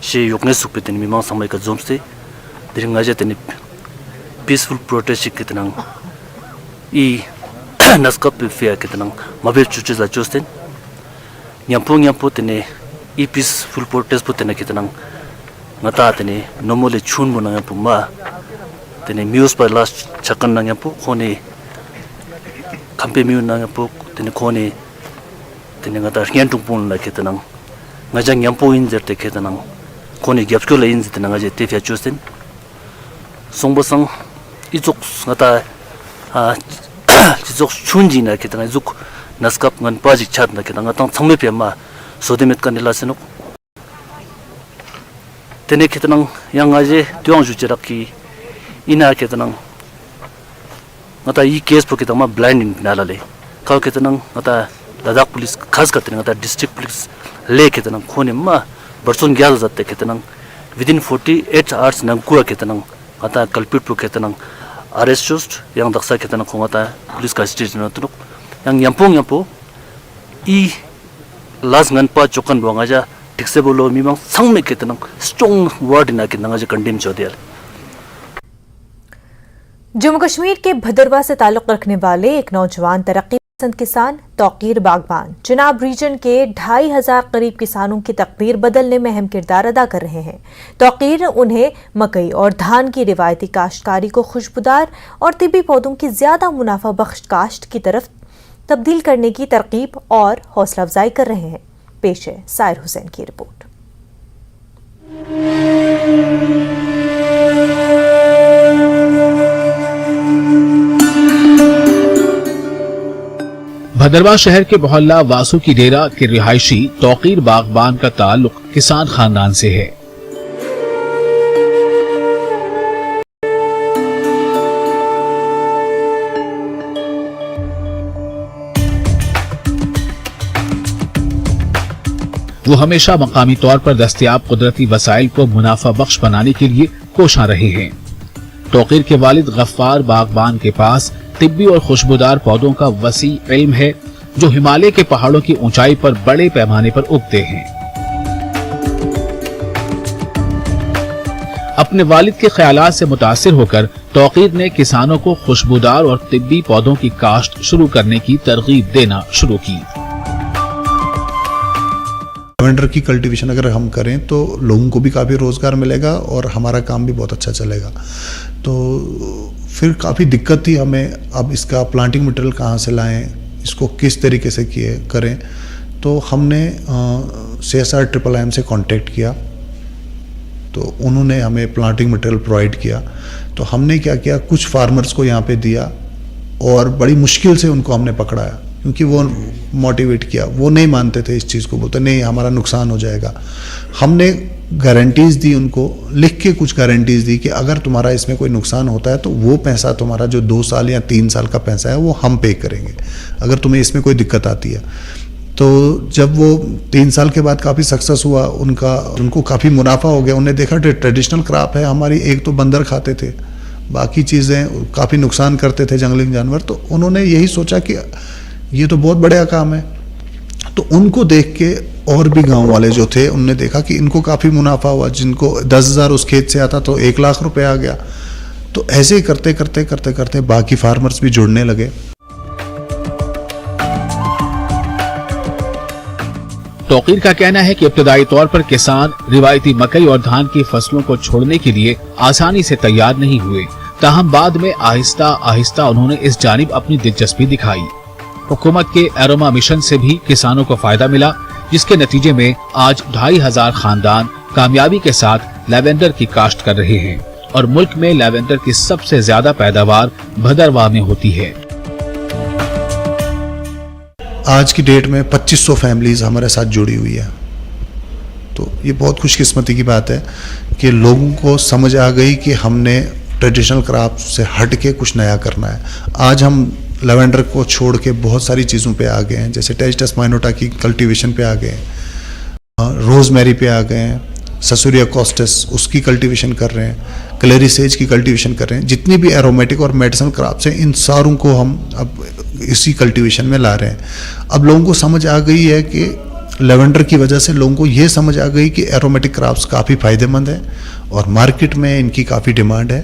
she yokne sukpe ten mi mang samai ka jomste diringa ja ten peaceful protest kitang I naskap fia kitang mabel chuches la chosten nyampo tene I peaceful protest putene kitang ngata tene nomole chun mona puma tene mius par last chakan na nyampo khone kampe miu na nyampo tene khone tene ngata nyan tungpon la kitang ngajang nyampo in jerte kitang khone gyapsko la in tene ngaje te fia chosten songbasang izok ngata 지속 춘지나 기타가 juk naskap ngan pajik chat na kitang atang changme pe ma sodemet kanila senok tene kitang yang aje tyong ju cheraki ina kitang ngata I case po kitang ma blinding nalale ka kitang ngata Ladakh police khas katene ngata district police le kitang khone ma barson gyal jatte kitang within 48 hours nang kura kitang ngata culprit po kitang arrest just yang daksa kitana khongata police custody na tunuk yang yampo I las ngan pa chokan bonga ja tikse bolo mimang sangme kitana strong word na kitana ja condemn chodial। Jammu Kashmir के भदरवा से ताल्लुक रखने वाले एक नौजवान तरक्की पसंद किसान तौकीर बागबान चिनाब रीजन के 2500 करीब किसानों की तकदीर बदलने में अहम किरदार अदा कर रहे हैं। तौकीर उन्हें मकई और धान की रिवायती काश्तकारी को खुशबूदार और तिब्बी पौधों की ज्यादा मुनाफा बख्श काश्त की तरफ तब्दील करने की तरकीब और हौसला अफजाई कर रहे हैं। पेश है साहिर हुसैन की रिपोर्ट। भदरवा शहर के मोहल्ला वासु की डेरा के रिहायशी तौकीर बागबान का ताल्लुक किसान खानदान से है। वो हमेशा मकामी तौर पर दस्तयाब कुदरती वसाइल को मुनाफा बख्श बनाने के लिए कोशिश रहे हैं। तौकीर के वालिद गफ्फार बागबान के पास तिब्बी और खुशबूदार पौधों का वसी इल्म है जो हिमालय के पहाड़ों की ऊंचाई पर बड़े पैमाने पर उगते हैं। अपने वालिद के ख्यालात से मुतासिर होकर तौकीर ने किसानों को खुशबूदार और तिब्बी पौधों की काश्त शुरू करने की तरगीब देना शुरू की। लेवेंडर की कल्टीवेशन अगर हम करें तो लोगों को भी काफ़ी रोज़गार मिलेगा और हमारा काम भी बहुत अच्छा चलेगा। तो फिर काफ़ी दिक्कत थी हमें, अब इसका प्लांटिंग मटेरियल कहाँ से लाएं, इसको किस तरीके से करें। तो हमने CSR IIIM से कांटेक्ट किया तो उन्होंने हमें प्लांटिंग मटेरियल प्रोवाइड किया। तो हमने क्या किया, कुछ फार्मर्स को यहाँ पे दिया और बड़ी मुश्किल से उनको हमने पकड़ाया, क्योंकि वो मोटिवेट किया, वो नहीं मानते थे इस चीज़ को, बोलते नहीं हमारा नुकसान हो जाएगा। हमने गारंटीज़ दी उनको, लिख के कुछ गारंटीज़ दी कि अगर तुम्हारा इसमें कोई नुकसान होता है तो वो पैसा तुम्हारा जो 2 साल या 3 साल का पैसा है वो हम पे करेंगे, अगर तुम्हें इसमें कोई दिक्कत आती है। तो जब वो 3 साल के बाद काफ़ी सक्सेस हुआ, उनको काफ़ी मुनाफा हो गया। उन्हें देखा ट्रेडिशनल क्रॉप है हमारी, एक तो बंदर खाते थे, बाकी चीज़ें काफ़ी नुकसान करते थे जंगली जानवर, तो उन्होंने यही सोचा कि ये तो बहुत बढ़िया काम है। तो उनको देख के और भी गांव वाले जो थे उनने देखा कि इनको काफ़ी मुनाफा हुआ, जिनको 10,000 उस खेत से आता तो 1 लाख रुपए आ गया। तो ऐसे ही करते करते करते करते बाकी फार्मर्स भी जुड़ने लगे। तौकीर का कहना है कि इब्तदाई तौर पर किसान रिवायती मकई और धान की फसलों को छोड़ने के लिए आसानी से तैयार नहीं हुए, ताहम बाद में आहिस्ता आहिस्ता उन्होंने इस जानिब अपनी दिलचस्पी दिखाई। हुकूमत के एरोमा मिशन से भी किसानों को फायदा मिला, जिसके नतीजे में आज 2,500 खानदान कामयाबी के साथ लैवेंडर की काश्त कर रहे हैं और मुल्क में लैवेंडर की सबसे ज्यादा पैदावार भदरवाह में होती है। आज की डेट में 2500 फैमिलीज हमारे साथ जुड़ी हुई है। तो ये बहुत खुशकिस्मती की बात है कि लोगों को समझ आ गई कि हमने ट्रेडिशनल क्रॉप से हट के कुछ नया करना है। आज हम लेवेंडर को छोड़ के बहुत सारी चीज़ों पे आ गए हैं, जैसे टेस्टस माइनोटा की कल्टीवेशन पे आ गए हैं, रोजमेरी पे आ गए हैं, ससुरिया कॉस्टस उसकी कल्टीवेशन कर रहे हैं, क्लेरी सेज की कल्टीवेशन कर रहे हैं। जितनी भी एरोमेटिक और मेडिसिनल क्रॉप्स हैं इन सारों को हम अब इसी कल्टीवेशन में ला रहे हैं। अब लोगों को समझ आ गई है कि लेवेंडर की वजह से लोगों को ये समझ आ गई कि एरोमेटिक क्रॉप्स काफ़ी फायदेमंद है और मार्केट में इनकी काफ़ी डिमांड है।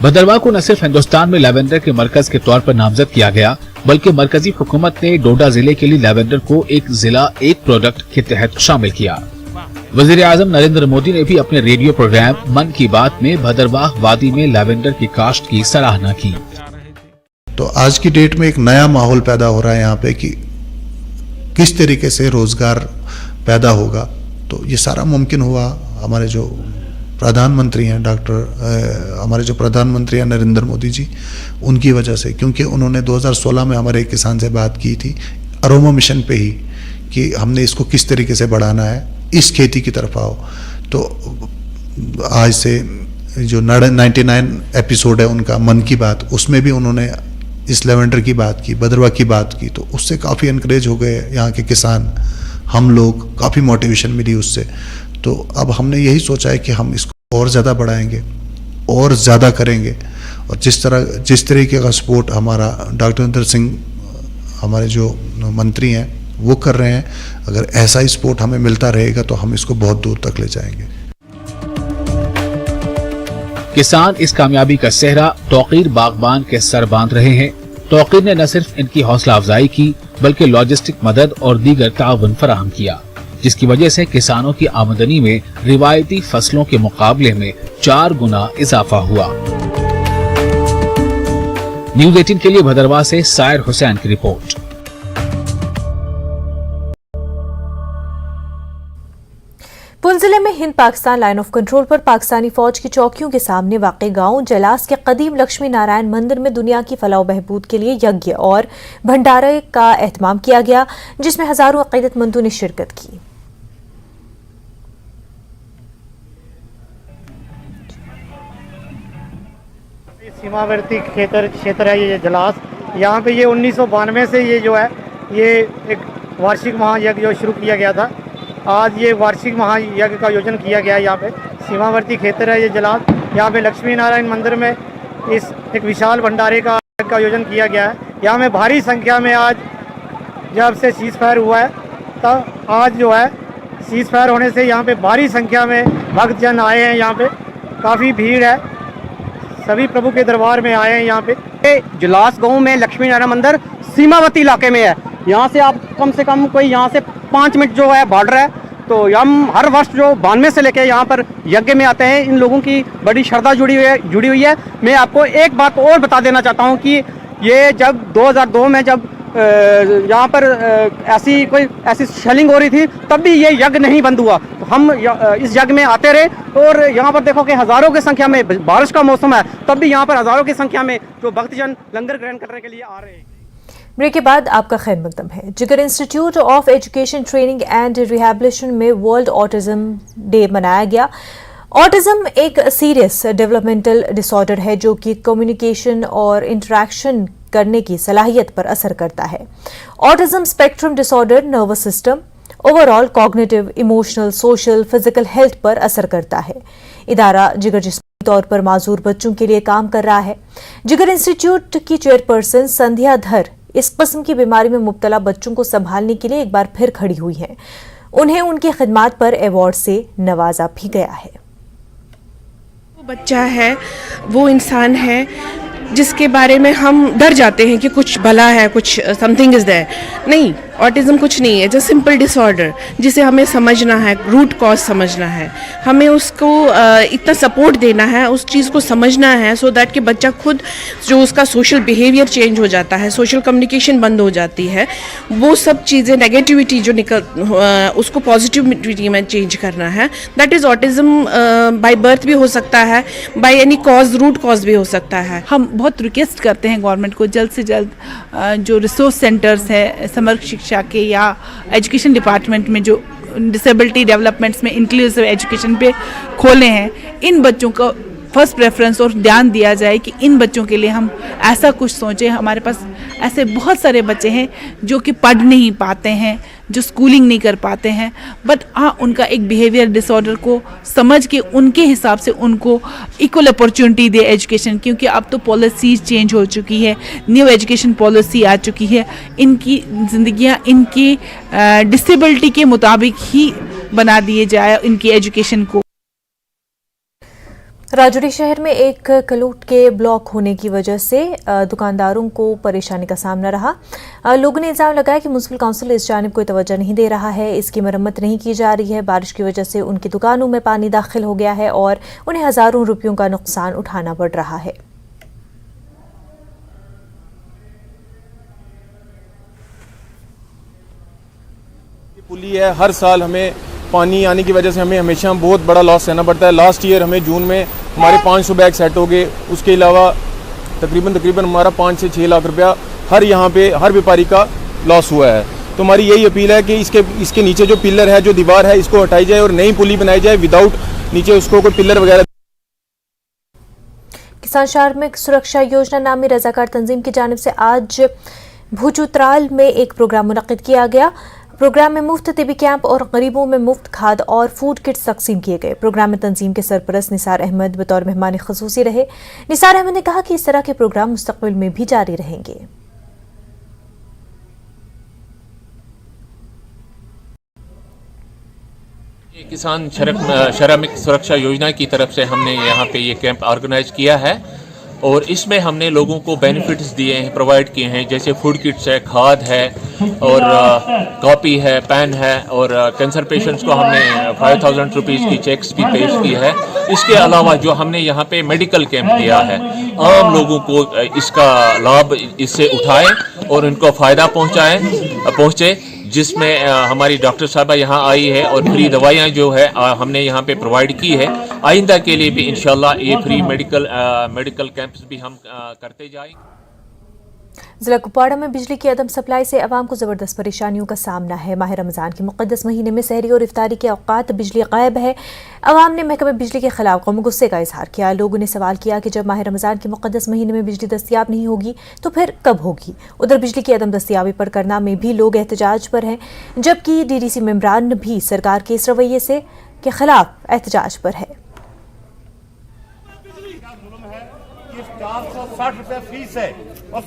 भदरवाह को न सिर्फ हिंदुस्तान में लैवेंडर के मरकज के तौर पर नामजद किया गया, बल्कि मरकजी हुकूमत ने डोडा जिले के लिए लैवेंडर को एक जिला एक प्रोडक्ट के तहत शामिल किया। वजीर आजम नरेंद्र मोदी ने भी अपने रेडियो प्रोग्राम मन की बात में भदरवाह वादी में लैवेंडर की काश्त की सराहना की। तो आज की डेट में एक नया माहौल पैदा हो रहा है यहाँ पे कि किस तरीके से रोजगार पैदा होगा। तो ये सारा मुमकिन हुआ हमारे जो प्रधानमंत्री हैं हमारे जो प्रधानमंत्री हैं नरेंद्र मोदी जी, उनकी वजह से, क्योंकि उन्होंने 2016 में हमारे एक किसान से बात की थी अरोमा मिशन पे ही कि हमने इसको किस तरीके से बढ़ाना है, इस खेती की तरफ आओ। तो आज से जो 99 एपिसोड है उनका मन की बात, उसमें भी उन्होंने इस लेवेंडर की बात की, भदरवाह की बात की। तो उससे काफ़ी इनकरेज हो गए यहाँ के किसान, हम लोग काफ़ी मोटिवेशन मिली उससे। तो अब हमने यही सोचा है कि हम इसको और ज़्यादा बढ़ाएंगे और ज़्यादा करेंगे। और जिस तरीके का सपोर्ट हमारा डॉक्टर नरेंद्र सिंह हमारे जो मंत्री हैं वो कर रहे हैं, अगर ऐसा ही सपोर्ट हमें मिलता रहेगा तो हम इसको बहुत दूर तक ले जाएंगे। किसान इस कामयाबी का सेहरा तौकीर बागबान के सर बांध रहे हैं। तौकीर ने न सिर्फ इनकी हौसला अफजाई की, बल्कि लॉजिस्टिक मदद और दीगर ताउन फराहम किया, जिसकी वजह से किसानों की आमदनी में रिवायती फसलों के मुकाबले में 4 गुना इजाफा हुआ। न्यूज़ 18 के लिए भदरवाह से सायर हुसैन की रिपोर्ट। पुंछ जिले में Hind Pakistan line of control पर पाकिस्तानी फौज की चौकियों के सामने वाक़े गांव जलास के कदीम लक्ष्मी नारायण मंदिर में दुनिया की फलाह बहबूद के लिए यज्ञ और भंडारे का एहतमाम किया गया, जिसमें हजारों अकीदतमंदों ने शिरकत की। सीमावर्ती क्षेत्र है ये जलास, यहाँ पे ये 1992 से ये जो है ये एक वार्षिक महायज्ञ जो शुरू किया गया था। आज ये वार्षिक महायज्ञ का आयोजन किया गया है। यहाँ पे सीमावर्ती क्षेत्र है ये जलास, यहाँ पे लक्ष्मी नारायण मंदिर में इस एक विशाल भंडारे का आयोजन किया गया है। यहाँ में भारी संख्या में आज जब से सीज फायर हुआ है तब आज जो है सीज फायर होने से यहाँ पे भारी संख्या में भक्तजन आए हैं। यहाँ पे काफ़ी भीड़ है, सभी प्रभु के दरबार में आए हैं। यहाँ पे जलास गांव में लक्ष्मी नारायण मंदिर सीमावर्ती इलाके में है। यहाँ से आप कम से कम कोई यहाँ से 5 मिनट जो है बॉर्डर है। तो हम हर वर्ष जो 92 से लेके यहाँ पर यज्ञ में आते हैं, इन लोगों की बड़ी श्रद्धा जुड़ी हुई है। मैं आपको एक बात और बता देना चाहता हूँ कि ये जब 2002 में जब यहाँ पर ऐसी शेलिंग हो रही थी, तब भी ये यज्ञ नहीं बंद हुआ। तो हम इस यज्ञ में आते रहे और यहाँ पर देखो कि हज़ारों की संख्या में, बारिश का मौसम है, तब भी यहाँ पर हज़ारों की संख्या में जो भक्तजन लंगर ग्रहण करने के लिए आ रहे हैं। ब्रेक के बाद आपका खैर मकदम है। जिगर institute of education training and rehabilitation में वर्ल्ड ऑटिज्म डे मनाया गया। ऑटिज्म एक सीरियस डेवलपमेंटल डिसऑर्डर है जो कि कम्युनिकेशन और इंटरेक्शन करने की सलाहियत पर असर करता है। Autism spectrum disorder nervous system, overall cognitive, emotional, social, physical health पर असर करता है। इदारा जिगर जिस्मानी तौर पर माजूर बच्चों के लिए काम कर रहा है। जिगर इंस्टीट्यूट की चेयरपर्सन संध्या धर इस किस्म की बीमारी में मुब्तला बच्चों को संभालने के लिए एक बार फिर खड़ी हुई हैं। उन्हें उनकी खिदमात पर अवार्ड से नवाजा भी गया है। वो बच्चा है, वो इंसान है जिसके बारे में हम डर जाते हैं कि कुछ भला है, कुछ समथिंग इज देयर। नहीं, ऑटिज्म कुछ नहीं है, जस्ट सिंपल डिसऑर्डर जिसे हमें समझना है, रूट कॉज समझना है, हमें उसको इतना सपोर्ट देना है, उस चीज़ को समझना है सो दैट कि बच्चा खुद जो उसका सोशल बिहेवियर चेंज हो जाता है, सोशल कम्युनिकेशन बंद हो जाती है, वो सब चीज़ें नेगेटिविटी जो उसको पॉजिटिविटी में चेंज करना है। That is autism. By birth भी हो सकता है, by any cause, root cause भी हो सकता है। हम बहुत रिक्वेस्ट करते हैं गवर्नमेंट को जल्द से जल्द जो रिसोर्स सेंटर्स है समग्र शिक्षा के या एजुकेशन डिपार्टमेंट में जो डिसेबिलिटी डेवलपमेंट्स में इंक्लूसिव एजुकेशन पे खोले हैं, इन बच्चों को फर्स्ट प्रेफरेंस और ध्यान दिया जाए कि इन बच्चों के लिए हम ऐसा कुछ सोचें। हमारे पास ऐसे बहुत सारे बच्चे हैं जो कि पढ़ नहीं पाते हैं, जो स्कूलिंग नहीं कर पाते हैं, बट हाँ उनका एक बिहेवियर डिसऑर्डर को समझ के उनके हिसाब से उनको इक्वल अपॉर्चुनिटी दे एजुकेशन, क्योंकि अब तो पॉलिसीज चेंज हो चुकी है, न्यू एजुकेशन पॉलिसी आ चुकी है। इनकी ज़िंदगियाँ इनकी डिसेबिलिटी के मुताबिक ही बना दिए जाए इनकी एजुकेशन को। राजौरी शहर में एक कलूट के ब्लॉक होने की वजह से दुकानदारों को परेशानी का सामना रहा। लोगों ने इल्जाम लगाया कि म्युनिसिपल काउंसिल इस जानिब कोई तवज्जो नहीं दे रहा है, इसकी मरम्मत नहीं की जा रही है। बारिश की वजह से उनकी दुकानों में पानी दाखिल हो गया है और उन्हें हज़ारों रुपयों का नुकसान उठाना पड़ रहा है। पुली है, हर साल हमें पानी आने की वजह से हमें हमेशा बहुत बड़ा लॉस सहना पड़ता है। लास्ट ईयर हमें जून में हमारे 500 बैग सेट हो गए, उसके अलावा तकरीबन हमारा 5 से 6 लाख रुपया हर यहाँ पे हर व्यापारी का लॉस हुआ है। तो हमारी यही अपील है कि इसके नीचे जो पिलर है, जो दीवार है, इसको हटाई जाए और नई पुली बनाई जाए विदाउट नीचे उसको कोई पिलर वगैरह। किसान श्रमिक सुरक्षा योजना नामी रजाकार तंजीम की जानिब से आज भूचुत्राल में एक प्रोग्राम मुनक्किद किया गया। प्रोग्राम में मुफ्त तिबी कैंप और गरीबों में मुफ्त खाद और फूड किट्स तकसीम किए गए। प्रोग्राम में तंजीम के सरपरस्त निसार अहमद बतौर मेहमान ख़ुसूसी रहे। निसार अहमद ने कहा कि इस तरह के प्रोग्राम मुस्तक़बिल में भी जारी रहेंगे। किसान श्रमिक सुरक्षा योजना की तरफ से हमने यहाँ पे ये कैंप ऑर्गेनाइज किया है और इसमें हमने लोगों को बेनिफिट्स दिए हैं, प्रोवाइड किए हैं, जैसे फूड किट्स है, खाद है और कॉपी है, पेन है और कैंसर पेशेंट्स को हमने 5000 रुपीज़ की चेक्स भी पेश की है। इसके अलावा जो हमने यहाँ पे मेडिकल कैंप दिया है, आम लोगों को इसका लाभ इससे उठाएं और उनको फ़ायदा पहुँचे, जिसमें हमारी डॉक्टर साहबा यहाँ आई है और फ्री दवाइयाँ जो है हमने यहाँ पे प्रोवाइड की है। आइंदा के लिए भी इंशाल्लाह ये फ्री मेडिकल कैंप्स भी हम करते जाएंगे। जिला कुपवाड़ा में बिजली की अदम सप्लाई से अवाम को ज़बरदस्त परेशानियों का सामना है। माह रमज़ान के मुक़द्दस महीने में सहरी और इफ्तारी के औक़ात बिजली गायब है। अवाम ने महकमे बिजली के खिलाफ कौम गुस्से का इजहार किया। लोगों ने सवाल किया कि जब माह रमज़ान के मुक़द्दस महीने में बिजली दस्तियाब नहीं होगी तो फिर कब होगी। उधर बिजली की अदम दस्तियाबी पर करना में भी लोग एहतजाज पर हैं, जबकि DDC मेंबरान भी सरकार के इस रवैये से के खिलाफ एहतजाज पर है। 460 रुपए फीस है और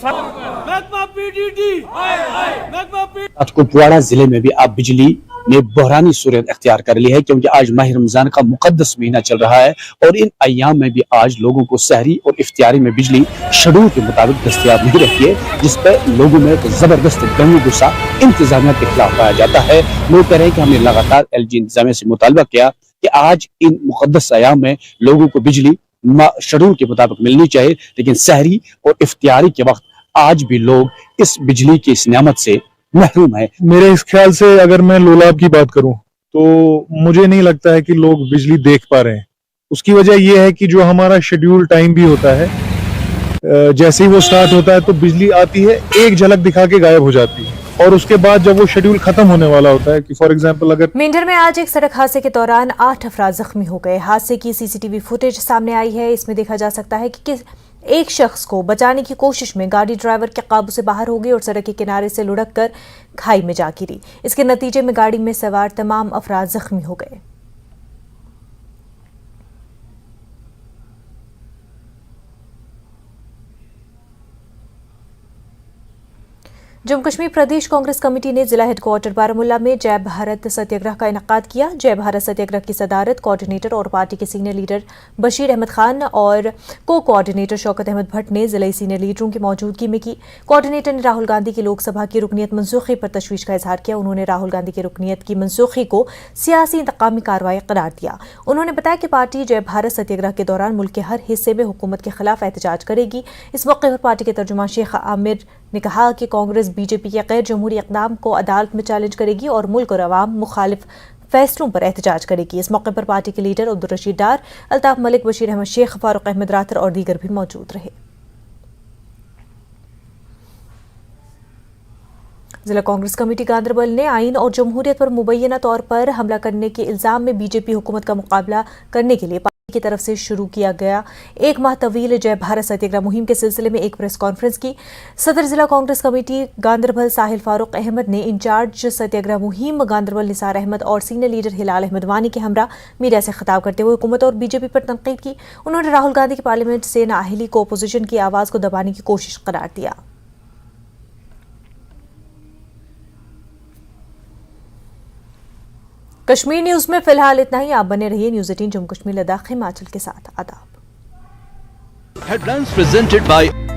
आज कुपवाड़ा जिले में भी अब बिजली ने बहरानी सूरत अख्तियार कर ली है, क्योंकि आज माह रमजान का मुकद्दस महीना चल रहा है और इन अय्याम में भी आज लोगों को सहरी और इफ्तियारी में बिजली शेड्यूल के मुताबिक दस्तयाब नहीं रहती है, जिस पर लोगों में जबरदस्त गम गुस्सा इंतजामिया के खिलाफ पाया जाता है। लोग कह रहे हैं कि हमने लगातार LG इंतजामिया से मुतालबा किया कि आज इन मुकद्दस अय्याम में लोगों को बिजली शेड्यूल के मुताबिक मिलनी चाहिए, लेकिन सहरी और इफ्तियारी के वक्त आज भी लोग इस बिजली की इस नेमत से महरूम है। मेरे इस ख्याल से अगर मैं लोलाब की बात करूं तो मुझे नहीं लगता है कि लोग बिजली देख पा रहे हैं। उसकी वजह यह है कि जो हमारा शेड्यूल टाइम भी होता है, जैसे ही वो स्टार्ट होता है तो बिजली आती है, एक झलक दिखा के गायब हो जाती है, और उसके बाद जब वो शेड्यूल खत्म होने वाला होता है कि फॉर एग्जांपल अगर मेंढर में आज एक सड़क हादसे के दौरान 8 अफराद जख्मी हो गए। हादसे की सीसीटीवी फुटेज सामने आई है। इसमें देखा जा सकता है कि एक शख्स को बचाने की कोशिश में गाड़ी ड्राइवर के काबू से बाहर हो गई और सड़क के किनारे से लुढ़क कर खाई में जा गिरी। इसके नतीजे में गाड़ी में सवार तमाम अफराद जख्मी हो गए। जम्मू कश्मीर प्रदेश कांग्रेस कमेटी ने जिला हेडक्वार्टर बारामूला में जय भारत सत्याग्रह का इनेकाद किया। जय भारत सत्याग्रह की सदारत कोऑर्डिनेटर और पार्टी के सीनियर लीडर बशीर अहमद खान और को कोऑर्डिनेटर शौकत अहमद भट्ट ने जिला सीनियर लीडरों की मौजूदगी में की। कोऑर्डिनेटर ने राहुल गांधी की लोकसभा की रुकनीत मनसूखी पर तशवीश का इजहार किया। उन्होंने राहुल गांधी की रुकनीत की मनसूखी को सियासी इंतकामी कार्रवाई करार दिया। उन्होंने बताया कि पार्टी जय भारत सत्याग्रह के दौरान मुल्क के हर हिस्से में हुकूमत के खिलाफ एहतजाज करेगी। इस मौके पर पार्टी के तर्जुमान शेख आमिर ने कहा कि कांग्रेस बीजेपी के गैर जमहूरी इक़दाम को अदालत में चैलेंज करेगी और मुल्क और अवाम मुखालिफ फैसलों पर एहतजाज करेगी। इस मौके पर पार्टी के लीडर अब्दुल रशीद डार, अल्ताफ मलिक, बशीर अहमद शेख, फारूक अहमद रातर और दीगर भी मौजूद रहे। जिला कांग्रेस कमेटी गांदरबल ने आइन और जमहूरियत पर मुबैना तौर पर हमला करने के इल्जाम में बीजेपी हुकूमत का मुकाबला करने के लिए पार्टी की तरफ से शुरू किया गया एक माह तवील जय भारत सत्याग्रह मुहिम के सिलसिले में एक प्रेस कॉन्फ्रेंस की। सदर जिला कांग्रेस कमेटी गांदरबल साहिल फारूक अहमद ने इंचार्ज सत्याग्रह मुहिम गांदरबल निसार अहमद और सीनियर लीडर हिलाल अहमद वानी के हमरा मीडिया से खिताब करते हुए हुकूमत और बीजेपी पर तनकीद की। उन्होंने राहुल गांधी की पार्लियामेंट से नाअहली को अपोजिशन की आवाज को दबाने की कोशिश करार दिया। कश्मीर न्यूज में फिलहाल इतना ही। आप बने रहिए न्यूज 18 जम्मू कश्मीर लद्दाख हिमाचल के साथ। आदाब। Headlines presented by